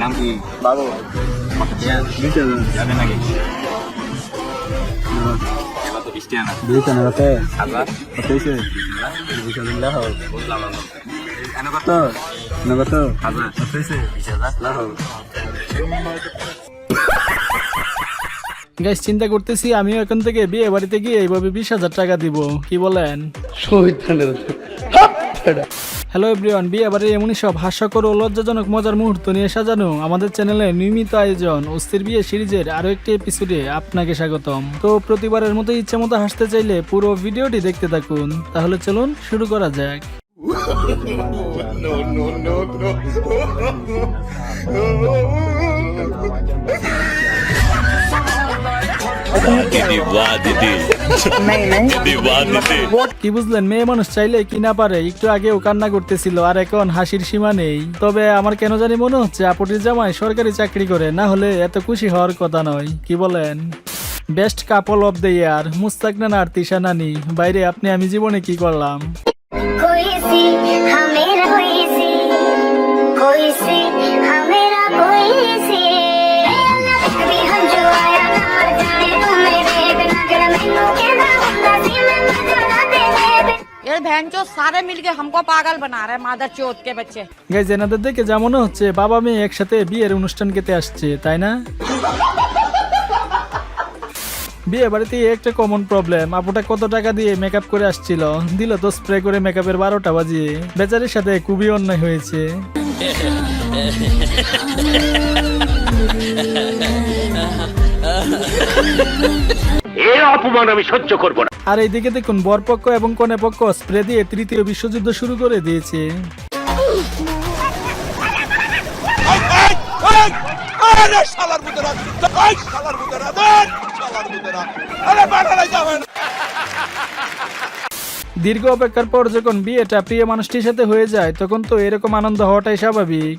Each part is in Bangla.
নাম কি? বাবু। যাবে নাকি? এবার তো 20 টাকা না। 20 টাকা রাতে হাজার কত হয়েছে? 20 দিন লাহ বুঝলাম না। এনে কত? কত হাজার কত হয়েছে? 20,000 লাহ গাইস চিন্তা করতেছি আমিও এখন থেকে বিয়ে বাড়িতে গিয়ে এইভাবে 20,000 টাকা দিব, কি বলেন? হ্যালো এভরিওয়ান, বিয়ে বাড়ি এমনই সব হাস্যকর ও লজ্জাজনক মজার মুহূর্ত নিয়ে সাজানো আমাদের চ্যানেলে নিয়মিত আয়োজন অস্থির বিয়ে সিরিজের আরো একটি এপিসোডে আপনাকে স্বাগতম। তো প্রতিবারের মতো ইচ্ছে মতো হাসতে চাইলে পুরো ভিডিওটি দেখতে থাকুন। তাহলে চলুন শুরু করা যাক। কি বুঝলেন, মেয়ে মানুষ চাইলে কি না পারে। একটু আগেও কান্না করতেছিল আর এখন হাসির সীমা নেই। তবে আমার কেন জানি মনে হচ্ছে আপুটির জামাই সরকারি চাকরি করে, না হলে এত খুশি হওয়ার কথা নয়, কি বলেন? Best couple of the year মুস্তাকনান আর তিশা নানি। বাইরে আপনি আমি জীবনে কি করলাম? ये बहन जो सारे मिलके हमको पागल बना रहे हैं, मादर चौथ के बच्चे। গাইজ এনাদের দেখে যা মনে হচ্ছে বাবা মেয়ে একসাথে বিয়ের অনুষ্ঠান খেতে আসছে, তাই না? বিয়ে বাড়িতে একটা কমন প্রবলেম, আপুটা কত টাকা দিয়ে মেকআপ করে আসছিল, দিল তো স্প্রে করে মেকআপের 12টা বাজিয়ে। বেচারির সাথে খুবই অন্যায় হয়েছে। এর অপমান আমি সহ্য করব না। আর এইদিকে দেখুন বরপক্ষ এবং কনে পক্ষ স্প্রে দিয়ে তৃতীয় বিশ্বযুদ্ধ শুরু করে দিয়েছে। দীর্ঘ অপেক্ষার পর যখন বিয়েটা প্রিয় মানুষটির সাথে হয়ে যায় তখন তো এরকম আনন্দ হওয়াটাই স্বাভাবিক।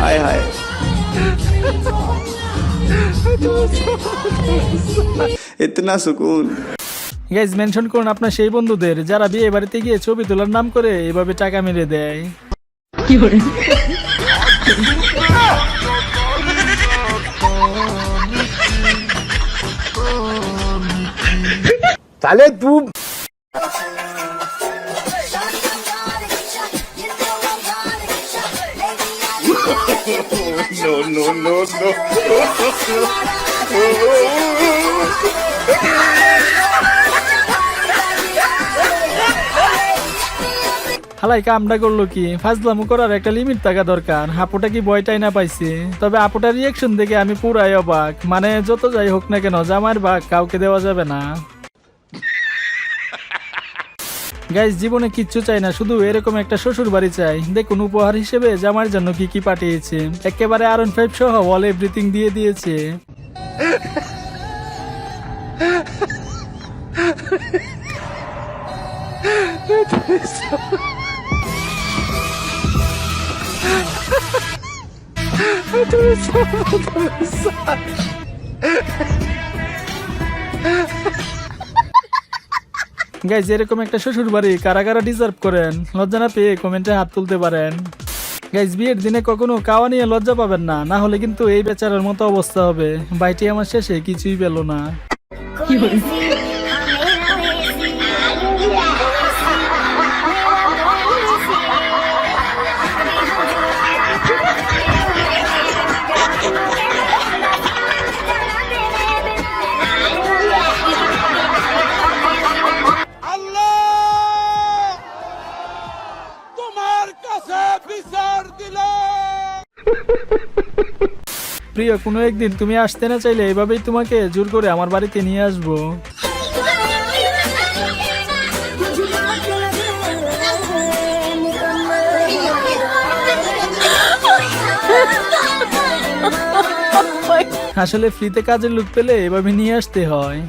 हाय हाय इतना सुकून। গাইজ মেনশন করুন আপনার সেই বন্ধুদের যারা বিয়ে বাড়িতে গিয়ে ছবি তোলার নাম করে এভাবে টাকা মেরে দেয়। साले तू হালাই কামটা করলো কি? ফাজলামু করার একটা লিমিট থাকা দরকার। আপুটা কি বয়টাই না পাইছে? তবে আপুটার রিয়াকশন দেখে আমি পুরাই অবাক। মানে যত যাই হোক না কেন জামাইয়ের ভাগ কাউকে দেওয়া যাবে না। গাইজ জীবনে কিচ্ছু চাই না, শুধু এরকম একটা শ্বশুর বাড়ি চাই। দেখুন উপহার হিসেবে জামাইয়ের জন্য কি কি পাঠিয়েছে। একেবারে R15 সহ অল এভরিথিং দিয়ে দিয়েছে। গাইজ এরকম একটা শ্বশুর বাড়ি কারা কারা ডিজার্ভ করেন? লজ্জা না পেয়ে কমেন্টে হাত তুলতে পারেন। গাইজ বিয়ের দিনে কখনো খাওয়া নিয়ে লজ্জা পাবেন না, না হলে কিন্তু এই বেচারার মতো অবস্থা হবে। ভাইটি আমার শেষে কিছুই পেল না। প্রিয়, কোনো একদিন তুমি আসতে না চাইলে এভাবেই তোমাকে জোর করে আমার বাড়িতে নিয়ে আসবো। আসলে ফ্রিতে কাজের লোক পেলে এভাবে নিয়ে আসতে হয়।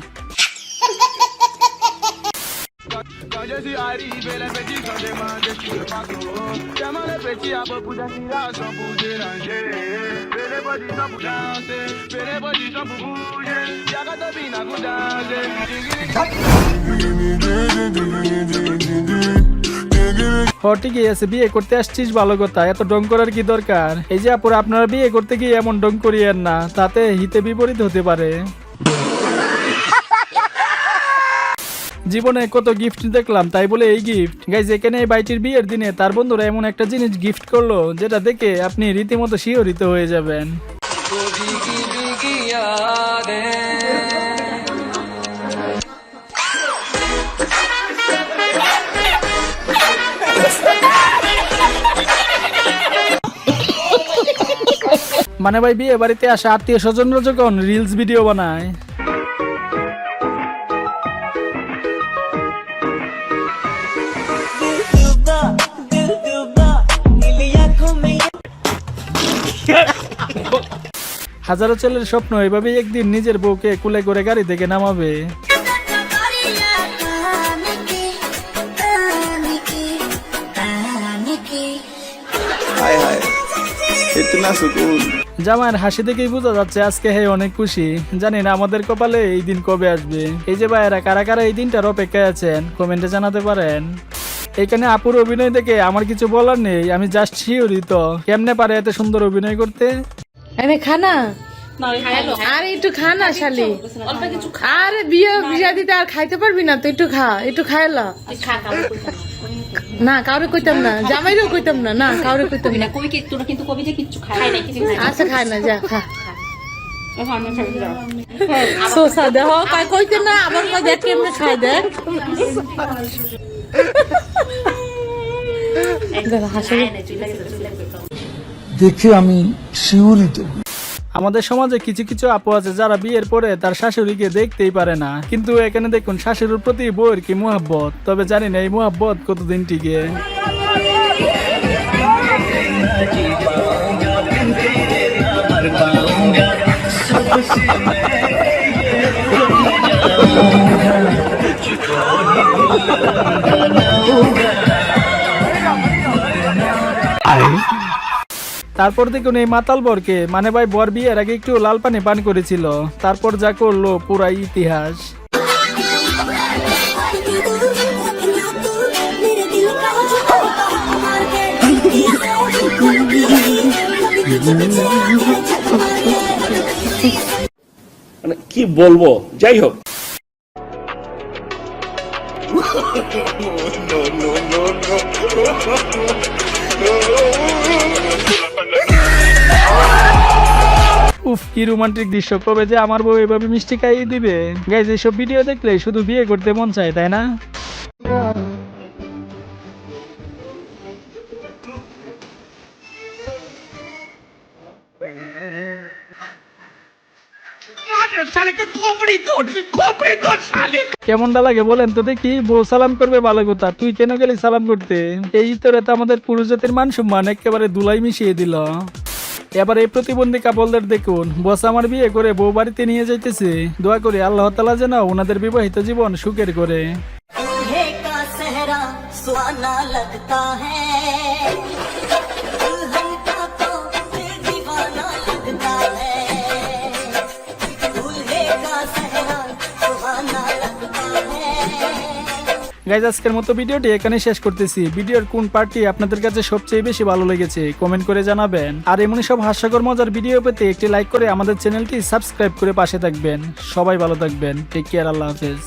ঠিকই আছে, বিয়ে করতে আসছিস ভালো কথা, এত ডং করার কি দরকার? এই যে আপুরা, আপনারা বিয়ে করতে গিয়ে এমন ডং করিয়েন না, তাতে হিতে বিপরীত হতে পারে। জীবনে কত গিফট দেখলাম, তাই বলে এই গিফট। গাইজ, এখানে এই বাইটির বিয়ের দিনে তার বন্ধুরা এমন একটা জিনিস গিফট করলো যেটা দেখে আপনি রীতিমতো শিহরিত হয়ে যাবেন। মানে ভাই, বিয়ে বাড়িতে আসা আত্মীয় স্বজনরা যখন রিলস ভিডিও বানায়, হাজারো ছেলের স্বপ্ন এভাবেই একদিন নিজের বউকে কুলে করে গাড়ি থেকে নামাবে। हाय हाय इतना सुकून। জামাইয়ের হাসি দেখেই বোঝা যাচ্ছে আজকে হে অনেক খুশি। জানি না আমাদের কপালে এই দিন কবে আসবে। এই যে ভাইয়েরা, কারা কারা এই দিনটার অপেক্ষায় আছেন কমেন্টে জানাতে পারেন। এখানে আপুর অভিনয় দেখে আমার কিছু বলার নেই, আমি জাস্ট শিওরিত। কেমনে পারে এত সুন্দর অভিনয় করতে? এনে খানা আরে একটু খা না শালি, আরে বিয়া দিতে আর খাইতে পারবি না তো, একটু খা, একটু খাইলা না। কাউরে কইতাম না, জামাইরেও কইতাম না, না কাউরে কইতাম না। কই কি তোরা কিন্তু কবি যে কিচ্ছু খায় না কিছু না। আচ্ছা খাই না, যা খা। সোসা দেহ কাই কইতে না, আবার কই দেখ কেমনে খাই দেখ। দেখে আমি শিউরিত। আমাদের সমাজে কিছু কিছু আপু আছে যারা বিয়ের পরে তার শাশুড়িকে দেখতেই পারে না, কিন্তু এখানে দেখুন শাশুড়ির প্রতি বউয়ের কি মুহাব্বত। তবে জানি না এই মুহাব্বত কতদিন টিকে। তারপর দেখুন এই মাতাল বরকে, মানে ভাই বর বিয়ের আগে একটু লাল পানি পান করেছিল, তারপর যা করলো পুরাই ইতিহাস। মানে কি বলবো, যাই হোক। উফ, কি রোমান্টিক দৃশ্য! কবে যে আমার বউ এভাবে মিষ্টি খাইয়ে দিবে। গাইজ, এইসব ভিডিও দেখলে শুধু বিয়ে করতে মন চায়, তাই না? কেমনটা লাগে বলেন তো দেখি? বউ সালাম করবে ভালো কথা, তুই কেন গেলি সালাম করতে? এই তোরে তো আমাদের পুরুষ জাতির মান সম্মান একেবারে ধুলাই মিশিয়ে দিল। এবার এই প্রতিবন্ধী কাপলদের দেখুন, বস আমার বিয়ে করে বউ বাড়িতে নিয়ে যাইতেছে। দোয়া করি আল্লাহ তাআলা যেন ওনাদের বিবাহিত জীবন সুখের করে। গাইজ, আজকের মতো ভিডিওটি এখানে শেষ করতেছি। ভিডিওর কোন পার্টটি আপনাদের কাছে সবচেয়ে বেশি ভালো লেগেছে কমেন্ট করে জানাবেন। আর এমনই সব হাস্যকর মজার ভিডিও পেতে একটি লাইক করে আমাদের চ্যানেলটি সাবস্ক্রাইব করে পাশে থাকবেন। সবাই ভালো থাকবেন, টেক কেয়ার, আল্লাহ হাফেজ।